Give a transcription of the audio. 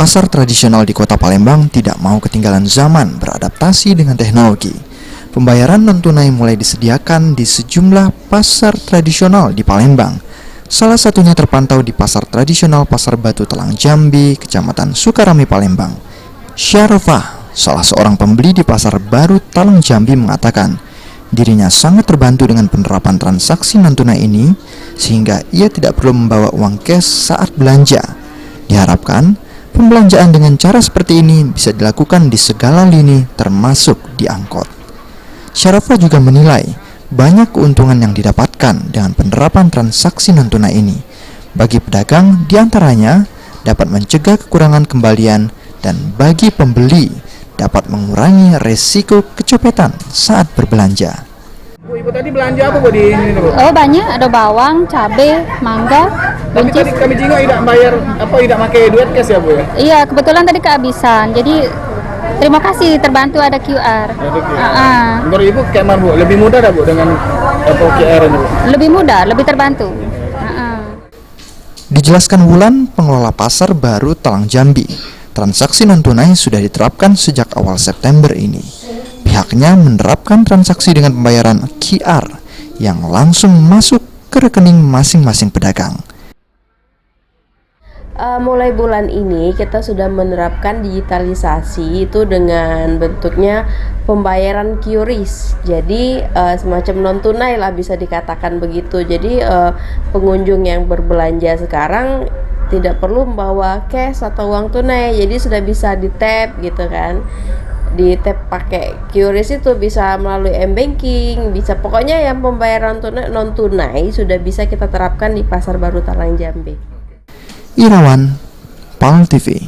Pasar tradisional di Kota Palembang tidak mau ketinggalan zaman beradaptasi dengan teknologi. Pembayaran non-tunai mulai disediakan di sejumlah pasar tradisional di Palembang. Salah satunya terpantau di Pasar Tradisional Pasar Batu Telang Jambi, Kecamatan Sukarame, Palembang. Syarofah, salah seorang pembeli di Pasar Baru Talang Jambi, mengatakan dirinya sangat terbantu dengan penerapan transaksi non-tunai ini, sehingga ia tidak perlu membawa uang cash saat belanja. Diharapkan pembelanjaan dengan cara seperti ini bisa dilakukan di segala lini, termasuk di angkot. Syarofah juga menilai banyak keuntungan yang didapatkan dengan penerapan transaksi non-tunai ini. Bagi pedagang, diantaranya dapat mencegah kekurangan kembalian, dan bagi pembeli dapat mengurangi resiko kecopetan saat berbelanja. Bu, ibu tadi belanja apa bu di ini bu? Oh banyak, ada bawang, cabai, mangga, Tapi tadi kami juga tidak bayar tidak pakai duit cash ya bu ya? Iya, kebetulan tadi kehabisan. Jadi terima kasih terbantu ada QR. Menurut ibu kayak mana bu? Lebih mudah dah bu dengan QR ini bu? Lebih mudah, lebih terbantu. Dijelaskan Wulan, pengelola Pasar Baru Talang Jambi, transaksi non-tunai sudah diterapkan sejak awal September ini. Pihaknya menerapkan transaksi dengan pembayaran QR yang langsung masuk ke rekening masing-masing pedagang. Mulai bulan ini kita sudah menerapkan digitalisasi itu dengan bentuknya pembayaran QRIS. Jadi semacam non tunai lah bisa dikatakan begitu. Jadi pengunjung yang berbelanja sekarang tidak perlu membawa cash atau uang tunai. Jadi sudah bisa di tap gitu kan. Di tap pakai QRIS itu bisa melalui m-banking, bisa pokoknya yang pembayaran non tunai sudah bisa kita terapkan di Pasar Baru Talang Jambi. Irawan, PAL TV.